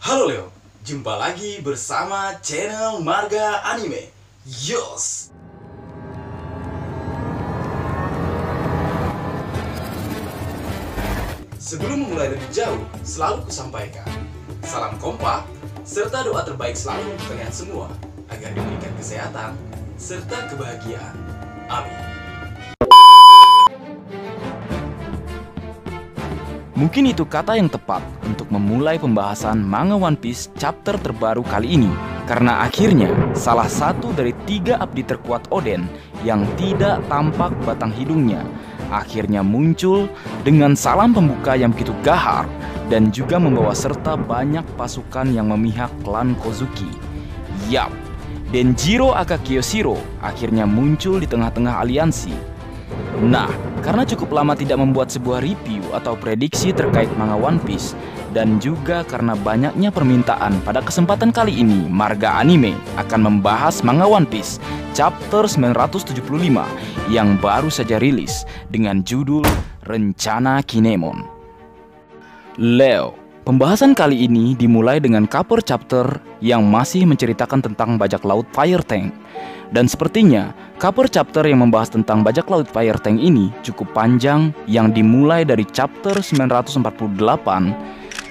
Halo Leo, jumpa lagi bersama channel Marga Anime. Yos! Sebelum memulai lebih jauh, selalu kusampaikan salam kompak serta doa terbaik selalu untuk kalian semua agar diberikan kesehatan serta kebahagiaan. Amin. Mungkin itu kata yang tepat untuk memulai pembahasan manga One Piece chapter terbaru kali ini. Karena akhirnya salah satu dari 3 abdi terkuat Oden yang tidak tampak batang hidungnya akhirnya muncul dengan salam pembuka yang begitu gahar dan juga membawa serta banyak pasukan yang memihak klan Kozuki. Yap, Denjiro aka Kyoshiro akhirnya muncul di tengah-tengah aliansi. Nah, karena cukup lama tidak membuat sebuah review atau prediksi terkait manga One Piece, dan juga karena banyaknya permintaan, pada kesempatan kali ini Marga Anime akan membahas manga One Piece chapter 975 yang baru saja rilis dengan judul Rencana Kinemon. Leo, pembahasan kali ini dimulai dengan cover chapter yang masih menceritakan tentang bajak laut Fire Tank. Dan sepertinya cover chapter yang membahas tentang bajak laut Fire Tank ini cukup panjang, yang dimulai dari chapter 948,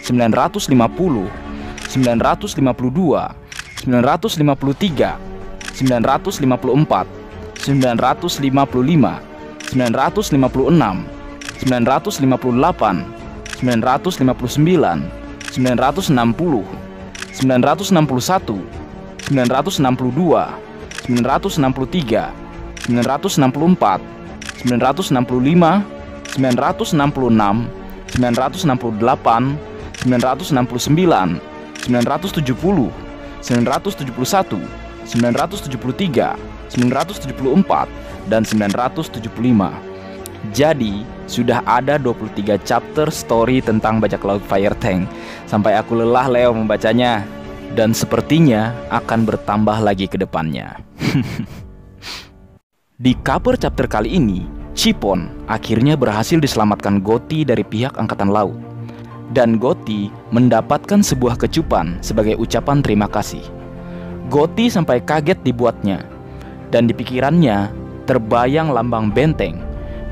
950, 952, 953, 954, 955, 956, 957, 958, 959, 960, 961, 962, 963, 964, 965, 966, 968, 969, 970, 971, 973, 974, dan 975. Jadi, sudah ada 23 chapter story tentang bajak laut Fire Tank. Sampai aku lelah Leo membacanya. Dan sepertinya akan bertambah lagi ke depannya. Di cover chapter kali ini, Chippon akhirnya berhasil diselamatkan Gotti dari pihak Angkatan Laut. Dan Gotti mendapatkan sebuah kecupan sebagai ucapan terima kasih. Gotti sampai kaget dibuatnya. Dan di pikirannya terbayang lambang benteng.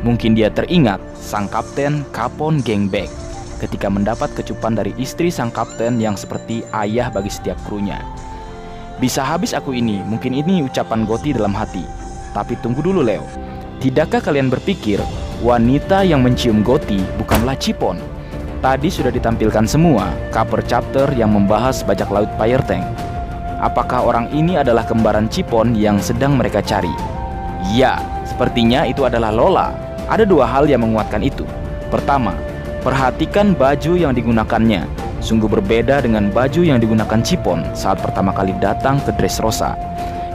Mungkin dia teringat sang kapten Capon Gangbang ketika mendapat kecupan dari istri sang kapten yang seperti ayah bagi setiap krunya. Bisa habis aku ini, mungkin ini ucapan Gotti dalam hati. Tapi tunggu dulu Leo, tidakkah kalian berpikir wanita yang mencium Gotti bukanlah Chippon? Tadi sudah ditampilkan semua cover chapter yang membahas bajak laut Fire Tank. Apakah orang ini adalah kembaran Chippon yang sedang mereka cari? Ya, sepertinya itu adalah Lola. Ada 2 hal yang menguatkan itu. Pertama, perhatikan baju yang digunakannya. Sungguh berbeda dengan baju yang digunakan Chippon saat pertama kali datang ke Dressrosa.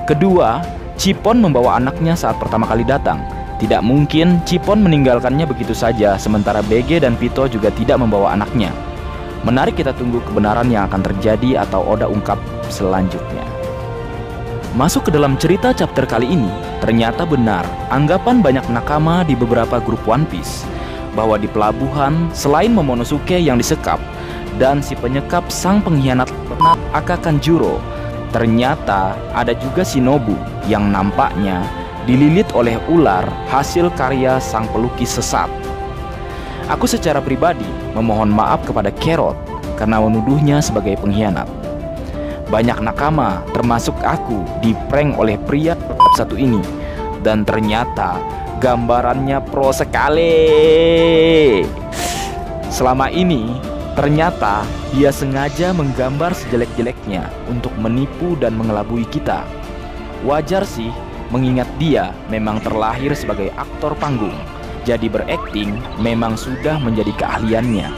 Kedua, Chippon membawa anaknya saat pertama kali datang. Tidak mungkin Chippon meninggalkannya begitu saja, sementara BG dan Pito juga tidak membawa anaknya. Menarik kita tunggu kebenaran yang akan terjadi atau Oda ungkap selanjutnya. Masuk ke dalam cerita chapter kali ini, ternyata benar anggapan banyak nakama di beberapa grup One Piece bahwa di pelabuhan selain Momonosuke yang disekap dan si penyekap sang pengkhianat aka Kanjuro, ternyata ada juga Shinobu yang nampaknya dililit oleh ular hasil karya sang pelukis sesat. Aku secara pribadi memohon maaf kepada Carrot karena menuduhnya sebagai pengkhianat. Banyak nakama termasuk aku diprank oleh pria satu ini, dan ternyata gambarannya pro sekali. Selama ini ternyata dia sengaja menggambar sejelek-jeleknya untuk menipu dan mengelabui kita. Wajar sih, mengingat dia memang terlahir sebagai aktor panggung. Jadi berakting memang sudah menjadi keahliannya.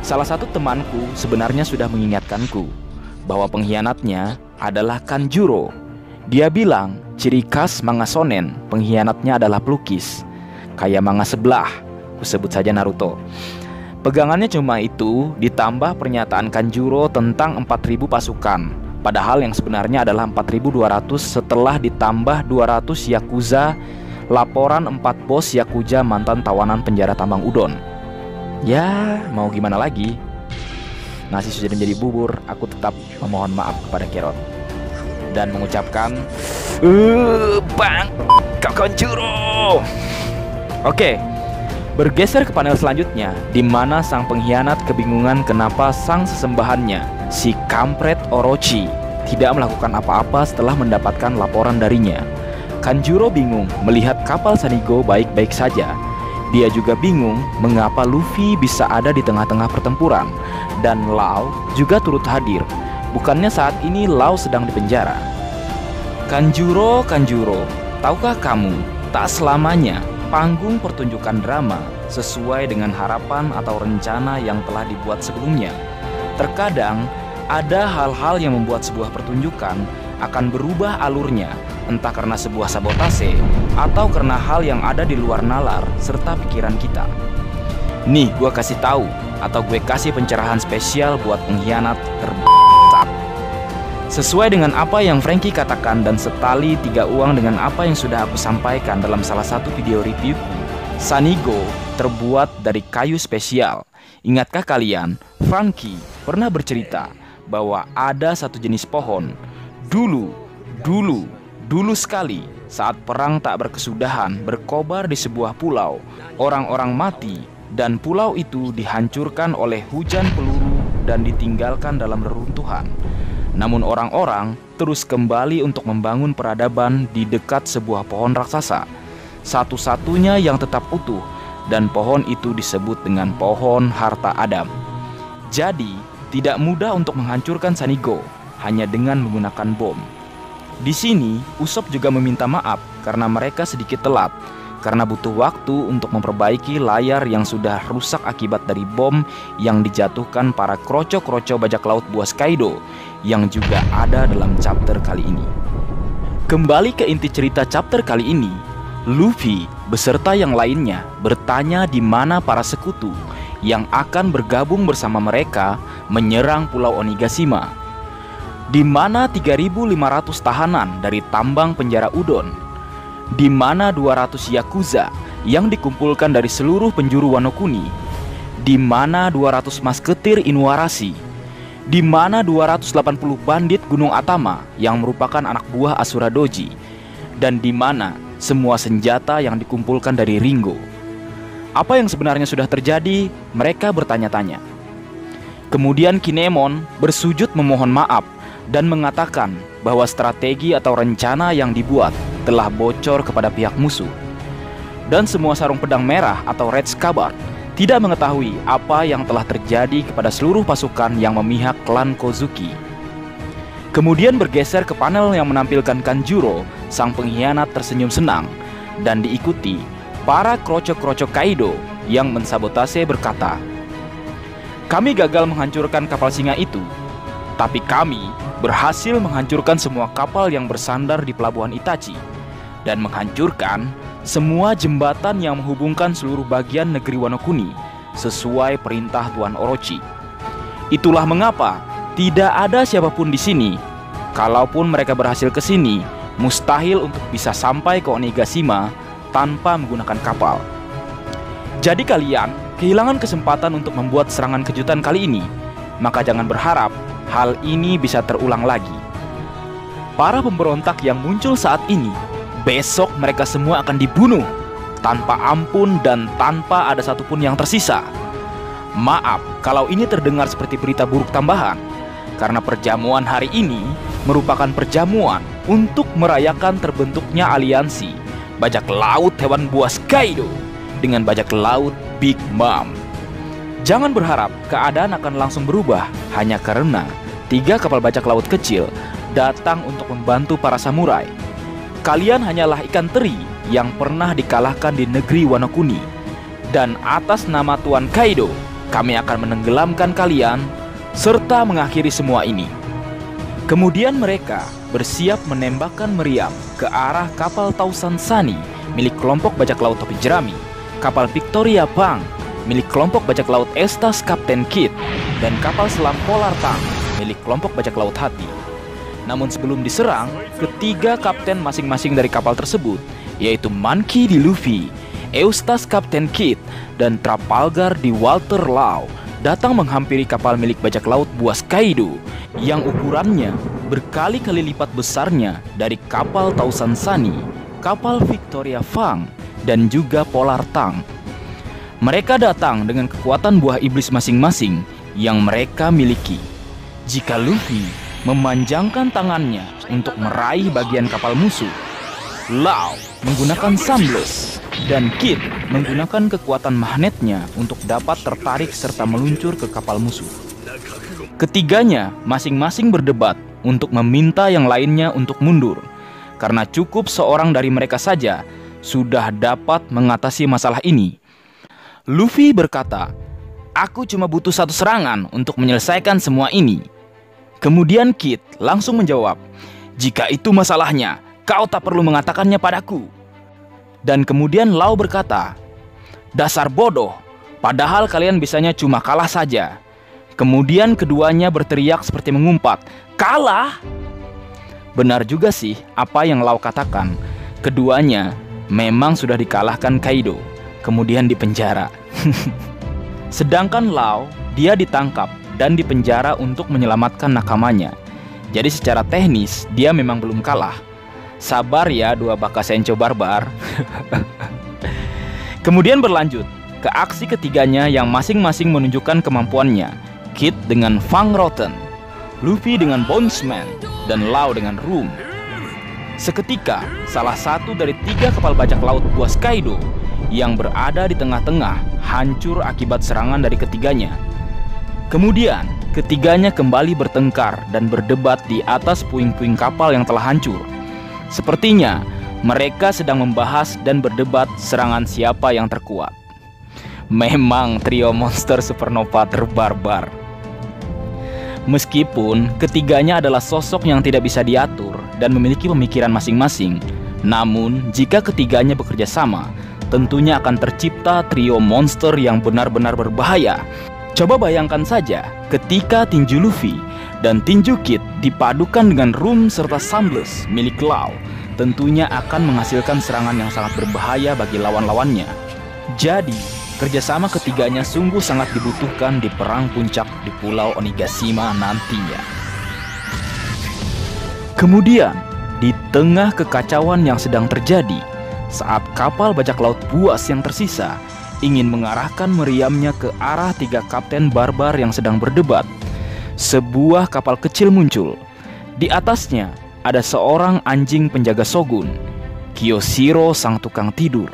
Salah satu temanku sebenarnya sudah mengingatkanku bahwa pengkhianatnya adalah Kanjuro. Dia bilang ciri khas manga shonen pengkhianatnya adalah pelukis, kayak manga sebelah, aku sebut saja Naruto. Pegangannya cuma itu, ditambah pernyataan Kanjuro tentang 4.000 pasukan, padahal yang sebenarnya adalah 4.200 setelah ditambah 200 Yakuza, laporan 4 bos Yakuza mantan tawanan penjara tambang Udon. Ya, mau gimana lagi? nasi sudah menjadi bubur, aku tetap memohon maaf kepada Geralt dan mengucapkan, Bang, Kanjuro. Oke, bergeser ke panel selanjutnya, di mana sang pengkhianat kebingungan kenapa sang sesembahannya, si kampret Orochi, tidak melakukan apa-apa setelah mendapatkan laporan darinya. Kanjuro bingung melihat kapal Sanigo baik-baik saja. Dia juga bingung mengapa Luffy bisa ada di tengah-tengah pertempuran, dan Lau juga turut hadir. Bukannya saat ini Lau sedang dipenjara. Kanjuro, tahukah kamu, tak selamanya panggung pertunjukan drama sesuai dengan harapan atau rencana yang telah dibuat sebelumnya. Terkadang ada hal-hal yang membuat sebuah pertunjukan akan berubah alurnya, entah karena sebuah sabotase atau karena hal yang ada di luar nalar serta pikiran kita. Nih, gue kasih tahu atau gue kasih pencerahan spesial buat pengkhianat terbaik. Sesuai dengan apa yang Frankie katakan dan setali 3 uang dengan apa yang sudah aku sampaikan dalam salah satu video reviewku, Sanigo terbuat dari kayu spesial. Ingatkah kalian, Frankie pernah bercerita bahwa ada satu jenis pohon dulu sekali saat perang tak berkesudahan berkobar di sebuah pulau, orang-orang mati dan pulau itu dihancurkan oleh hujan peluru dan ditinggalkan dalam reruntuhan. Namun orang-orang terus kembali untuk membangun peradaban di dekat sebuah pohon raksasa, satu-satunya yang tetap utuh, dan pohon itu disebut dengan pohon harta Adam. Jadi tidak mudah untuk menghancurkan Sanigo hanya dengan menggunakan bom. Di sini Usopp juga meminta maaf karena mereka sedikit telat, karena butuh waktu untuk memperbaiki layar yang sudah rusak akibat dari bom yang dijatuhkan para kroco-kroco bajak laut buas Kaido yang juga ada dalam chapter kali ini. Kembali ke inti cerita chapter kali ini, Luffy beserta yang lainnya bertanya di mana para sekutu yang akan bergabung bersama mereka menyerang Pulau Onigashima, di mana 3.500 tahanan dari tambang penjara Udon, di mana 200 Yakuza yang dikumpulkan dari seluruh penjuru Wano Kuni, di mana 200 masketir Inuarashi, di mana 280 bandit Gunung Atama yang merupakan anak buah Asura Doji, dan di mana semua senjata yang dikumpulkan dari Ringo. Apa yang sebenarnya sudah terjadi, mereka bertanya-tanya. Kemudian Kinemon bersujud memohon maaf dan mengatakan bahwa strategi atau rencana yang dibuat telah bocor kepada pihak musuh. Dan semua sarung pedang merah atau Red Scabbard tidak mengetahui apa yang telah terjadi kepada seluruh pasukan yang memihak klan Kozuki. Kemudian bergeser ke panel yang menampilkan Kanjuro, sang pengkhianat tersenyum senang, dan diikuti para kroco-kroco Kaido yang mensabotase berkata, "Kami gagal menghancurkan kapal singa itu, tapi kami berhasil menghancurkan semua kapal yang bersandar di pelabuhan Itachi dan menghancurkan semua jembatan yang menghubungkan seluruh bagian negeri Wano Kuni sesuai perintah Tuan Orochi. Itulah mengapa tidak ada siapapun di sini. Kalaupun mereka berhasil ke sini, mustahil untuk bisa sampai ke Onigashima tanpa menggunakan kapal. Jadi kalian kehilangan kesempatan untuk membuat serangan kejutan kali ini, maka jangan berharap hal ini bisa terulang lagi. Para pemberontak yang muncul saat ini, besok mereka semua akan dibunuh tanpa ampun dan tanpa ada satupun yang tersisa. Maaf kalau ini terdengar seperti berita buruk tambahan, karena perjamuan hari ini merupakan perjamuan untuk merayakan terbentuknya aliansi bajak laut hewan buas Kaido dengan bajak laut Big Mom. Jangan berharap keadaan akan langsung berubah hanya karena 3 kapal bajak laut kecil datang untuk membantu para samurai. Kalian hanyalah ikan teri yang pernah dikalahkan di negeri Wano Kuni, dan atas nama Tuan Kaido, kami akan menenggelamkan kalian serta mengakhiri semua ini." Kemudian mereka bersiap menembakkan meriam ke arah kapal Tausan Sunny milik kelompok bajak laut topi jerami, kapal Victoria Bank milik kelompok bajak laut Estas Kapten Kid, dan kapal selam Polar Tang milik kelompok bajak laut Hati. Namun sebelum diserang, ketiga kapten masing-masing dari kapal tersebut, yaitu Monkey di Luffy, Eustace Kapten Kid, dan Trafalgar di Walter Lau, datang menghampiri kapal milik bajak laut buas Kaido yang ukurannya berkali-kali lipat besarnya dari kapal Tausan Sunny, kapal Victoria Fang, dan juga Polar Tang. Mereka datang dengan kekuatan buah iblis masing-masing yang mereka miliki. Jika Luffy memanjangkan tangannya untuk meraih bagian kapal musuh, Law menggunakan Sunblast, dan Kid menggunakan kekuatan magnetnya untuk dapat tertarik serta meluncur ke kapal musuh. Ketiganya masing-masing berdebat untuk meminta yang lainnya untuk mundur, karena cukup seorang dari mereka saja sudah dapat mengatasi masalah ini. Luffy berkata, "Aku cuma butuh satu serangan untuk menyelesaikan semua ini." Kemudian Kid langsung menjawab, "Jika itu masalahnya, kau tak perlu mengatakannya padaku." Dan kemudian Law berkata, "Dasar bodoh, padahal kalian bisanya cuma kalah saja." Kemudian keduanya berteriak seperti mengumpat, "Kalah?" Benar juga sih apa yang Law katakan. Keduanya memang sudah dikalahkan Kaido, kemudian dipenjara. Sedangkan Law, dia ditangkap dan dipenjara untuk menyelamatkan nakamanya. Jadi secara teknis dia memang belum kalah. Sabar ya dua baka sencho barbar. Kemudian berlanjut ke aksi ketiganya yang masing-masing menunjukkan kemampuannya. Kid dengan Fang Rotten, Luffy dengan Bonesman, dan Law dengan Room. Seketika salah satu dari 3 kapal bajak laut buas Kaido yang berada di tengah-tengah hancur akibat serangan dari ketiganya. Kemudian ketiganya kembali bertengkar dan berdebat di atas puing-puing kapal yang telah hancur. Sepertinya mereka sedang membahas dan berdebat serangan siapa yang terkuat. Memang trio monster supernova terbarbar. Meskipun ketiganya adalah sosok yang tidak bisa diatur dan memiliki pemikiran masing-masing, namun jika ketiganya bekerja sama, tentunya akan tercipta trio monster yang benar-benar berbahaya. Coba bayangkan saja ketika tinju Luffy dan tinju Kid dipadukan dengan Room serta Sunblast milik Law, tentunya akan menghasilkan serangan yang sangat berbahaya bagi lawan-lawannya. Jadi, kerjasama ketiganya sungguh sangat dibutuhkan di perang puncak di Pulau Onigashima nantinya. Kemudian, di tengah kekacauan yang sedang terjadi, saat kapal bajak laut buas yang tersisa ingin mengarahkan meriamnya ke arah 3 kapten barbar yang sedang berdebat, sebuah kapal kecil muncul. Di atasnya ada seorang anjing penjaga Shogun, Kyoshiro sang tukang tidur,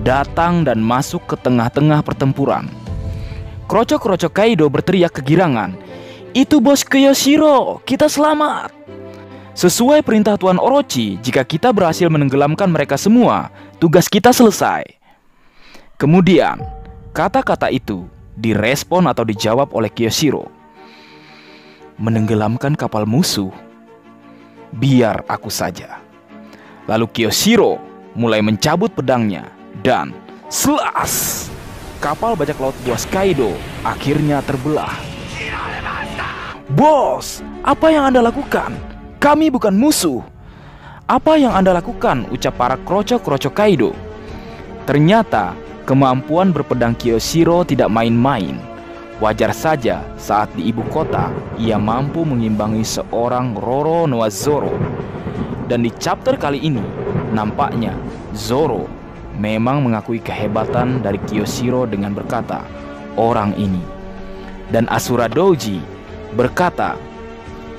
datang dan masuk ke tengah-tengah pertempuran. Kroco-kroco Kaido berteriak kegirangan, "Itu bos Kyoshiro, kita selamat!" Sesuai perintah Tuan Orochi, jika kita berhasil menenggelamkan mereka semua, tugas kita selesai. Kemudian, kata-kata itu direspon atau dijawab oleh Kyoshiro. "Menenggelamkan kapal musuh? Biar aku saja." Lalu Kyoshiro mulai mencabut pedangnya dan selas! Kapal bajak laut buas Kaido akhirnya terbelah. "Bos, apa yang Anda lakukan? Kami bukan musuh." "Apa yang Anda lakukan?" ucap para kroco-kroco Kaido. Ternyata kemampuan berpedang Kyoshiro tidak main-main. Wajar saja saat di ibu kota ia mampu mengimbangi seorang Roronoa Zoro. Dan di chapter kali ini nampaknya Zoro memang mengakui kehebatan dari Kyoshiro dengan berkata, "Orang ini." Dan Asura Doji berkata,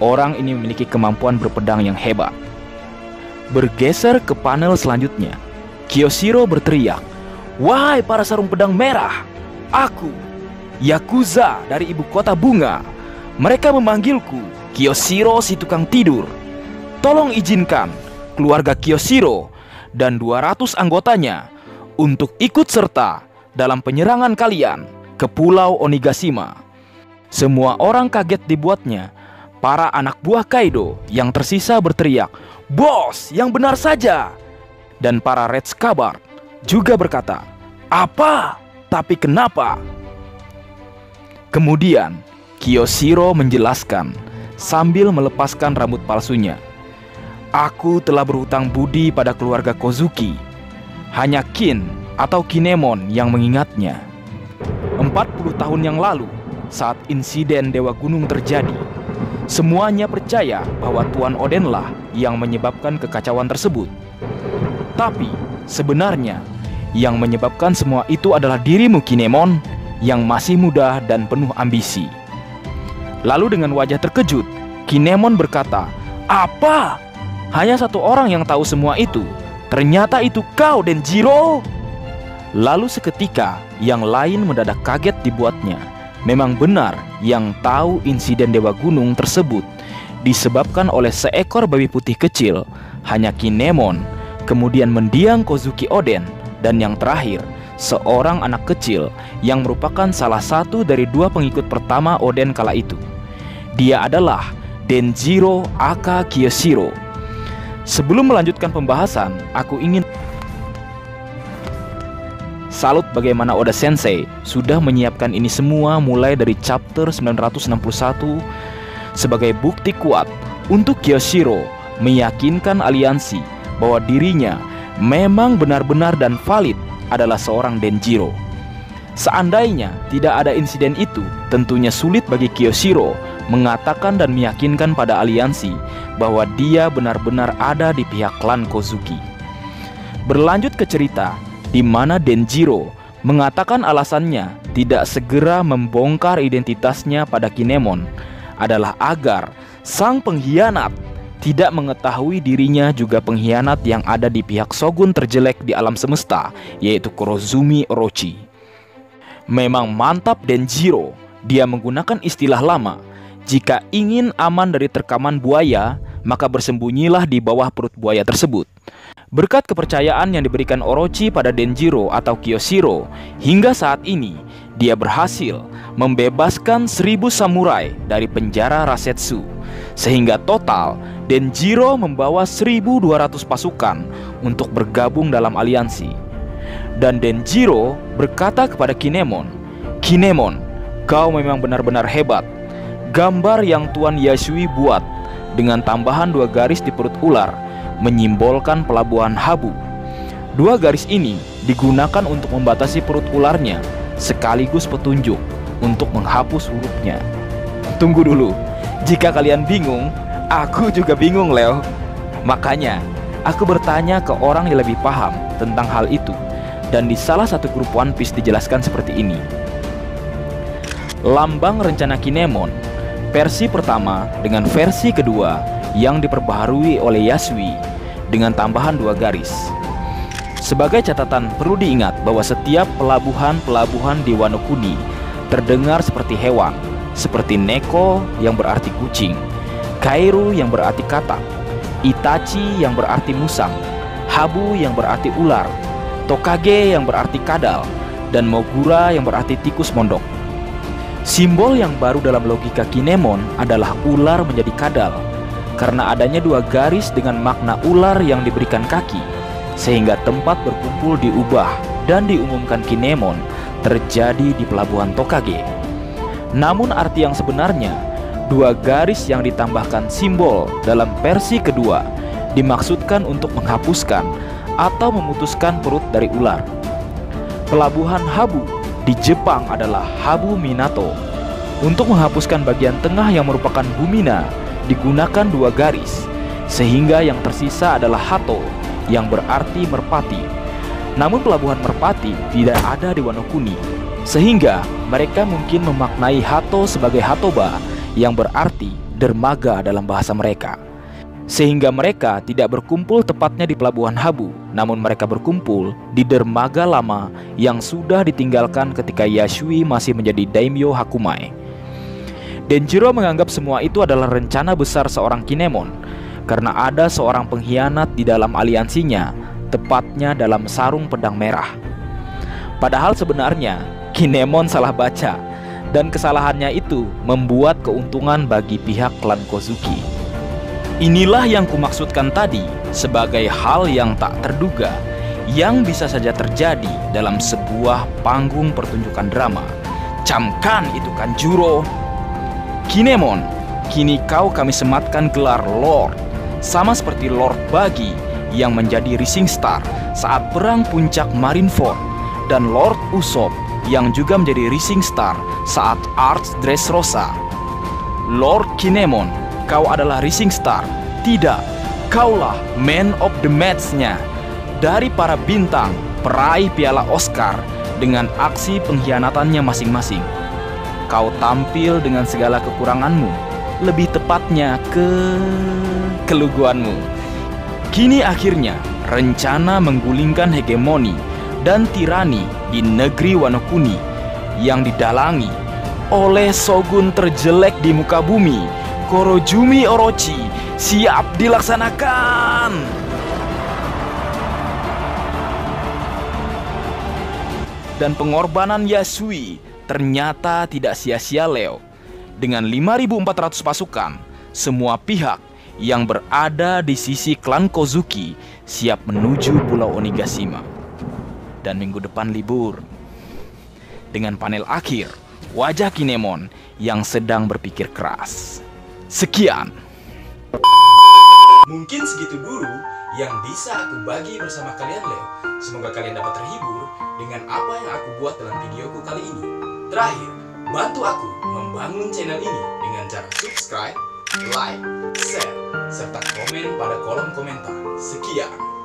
"Orang ini memiliki kemampuan berpedang yang hebat." Bergeser ke panel selanjutnya, Kyoshiro berteriak, "Wahai para sarung pedang merah, aku, Yakuza dari ibu kota bunga. Mereka memanggilku Kyoshiro si tukang tidur. Tolong izinkan keluarga Kyoshiro dan 200 anggotanya untuk ikut serta dalam penyerangan kalian ke Pulau Onigashima." Semua orang kaget dibuatnya. Para anak buah Kaido yang tersisa berteriak, "Bos, yang benar saja!" Dan para Red Scabbard juga berkata, "Apa? Tapi kenapa?" Kemudian Kyoshiro menjelaskan sambil melepaskan rambut palsunya, "Aku telah berhutang budi pada keluarga Kozuki. Hanya Kin atau Kinemon yang mengingatnya. 40 tahun yang lalu, saat insiden Dewa Gunung terjadi. Semuanya percaya bahwa Tuan Odenlah yang menyebabkan kekacauan tersebut. Tapi sebenarnya yang menyebabkan semua itu adalah dirimu, Kinemon, yang masih muda dan penuh ambisi. Lalu dengan wajah terkejut, Kinemon berkata, "Apa? Hanya satu orang yang tahu semua itu? Ternyata itu kau, Denjiro!" Lalu seketika yang lain mendadak kaget dibuatnya. Memang benar yang tahu insiden Dewa Gunung tersebut disebabkan oleh seekor babi putih kecil hanya Kinemon, kemudian mendiang Kozuki Oden, dan yang terakhir seorang anak kecil yang merupakan salah satu dari dua pengikut pertama Oden kala itu. Dia adalah Denjiro aka Kyoshiro. Sebelum melanjutkan pembahasan, aku ingin salut bagaimana Oda Sensei sudah menyiapkan ini semua mulai dari chapter 961 sebagai bukti kuat untuk Kyoshiro meyakinkan aliansi bahwa dirinya memang benar-benar dan valid adalah seorang Denjiro. Seandainya tidak ada insiden itu, tentunya sulit bagi Kyoshiro mengatakan dan meyakinkan pada aliansi bahwa dia benar-benar ada di pihak klan Kozuki. Berlanjut ke cerita di mana Denjiro mengatakan alasannya tidak segera membongkar identitasnya pada Kinemon adalah agar sang pengkhianat tidak mengetahui dirinya juga pengkhianat yang ada di pihak shogun terjelek di alam semesta, yaitu Kurozumi Orochi. Memang mantap Denjiro, dia menggunakan istilah lama. Jika ingin aman dari terkaman buaya, maka bersembunyilah di bawah perut buaya tersebut. Berkat kepercayaan yang diberikan Orochi pada Denjiro atau Kyoshiro, hingga saat ini dia berhasil membebaskan 1000 samurai dari penjara Rasetsu. Sehingga total Denjiro membawa 1200 pasukan untuk bergabung dalam aliansi. Dan Denjiro berkata kepada Kinemon, "Kinemon, kau memang benar-benar hebat. Gambar yang Tuan Yasui buat dengan tambahan 2 garis di perut ular menyimbolkan pelabuhan Habu. 2 garis ini digunakan untuk membatasi perut ularnya sekaligus petunjuk untuk menghapus hurufnya." Tunggu dulu, jika kalian bingung, aku juga bingung, Leo. Makanya aku bertanya ke orang yang lebih paham tentang hal itu, dan di salah satu grup One Piece dijelaskan seperti ini. Lambang rencana Kinemon versi pertama dengan versi kedua yang diperbaharui oleh Yasui dengan tambahan 2 garis. Sebagai catatan, perlu diingat bahwa setiap pelabuhan-pelabuhan di Wano Kuni terdengar seperti hewan, seperti Neko yang berarti kucing, Kairu yang berarti katak, Itachi yang berarti musang, Habu yang berarti ular, Tokage yang berarti kadal, dan Mogura yang berarti tikus mondok. Simbol yang baru dalam logika Kinemon adalah ular menjadi kadal, karena adanya 2 garis dengan makna ular yang diberikan kaki, sehingga tempat berkumpul diubah dan diumumkan Kinemon terjadi di pelabuhan Tokage. Namun arti yang sebenarnya, 2 garis yang ditambahkan simbol dalam versi kedua dimaksudkan untuk menghapuskan atau memutuskan perut dari ular. Pelabuhan Habu di Jepang adalah Habu Minato. Untuk menghapuskan bagian tengah yang merupakan Bumina digunakan 2 garis, sehingga yang tersisa adalah Hato yang berarti merpati. Namun pelabuhan merpati tidak ada di Wano Kuni, sehingga mereka mungkin memaknai Hato sebagai Hatoba yang berarti dermaga dalam bahasa mereka. Sehingga mereka tidak berkumpul tepatnya di pelabuhan Habu, namun mereka berkumpul di dermaga lama yang sudah ditinggalkan ketika Yasui masih menjadi daimyo Hakumai. Denjiro menganggap semua itu adalah rencana besar seorang Kinemon, karena ada seorang pengkhianat di dalam aliansinya, tepatnya dalam sarung pedang merah. Padahal sebenarnya Kinemon salah baca, dan kesalahannya itu membuat keuntungan bagi pihak klan Kozuki. Inilah yang kumaksudkan tadi sebagai hal yang tak terduga, yang bisa saja terjadi dalam sebuah panggung pertunjukan drama. Camkan itu Kanjuro. Kinemon, kini kau kami sematkan gelar Lord, sama seperti Lord Buggy yang menjadi Rising Star saat perang puncak Marineford, dan Lord Usopp yang juga menjadi Rising Star saat Arch Dressrosa. Lord Kinemon, kau adalah Rising Star. Tidak, kaulah Man of the Match-nya. Dari para bintang, peraih piala Oscar dengan aksi pengkhianatannya masing-masing. Kau tampil dengan segala kekuranganmu, lebih tepatnya keluguanmu. Kini akhirnya, rencana menggulingkan hegemoni dan tirani di negeri Wano Kuni yang didalangi oleh shogun terjelek di muka bumi, Kurojumi Orochi, siap dilaksanakan. Dan pengorbanan Yasui ternyata tidak sia-sia, Leo. Dengan 5.400 pasukan, semua pihak yang berada di sisi klan Kozuki siap menuju Pulau Onigashima. Dan minggu depan libur. Dengan panel akhir, wajah Kinemon yang sedang berpikir keras. Sekian. Mungkin segitu dulu yang bisa aku bagi bersama kalian, Leo. Semoga kalian dapat terhibur dengan apa yang aku buat dalam videoku kali ini. Terakhir, bantu aku membangun channel ini dengan cara subscribe, like, share, serta komen pada kolom komentar. Sekian.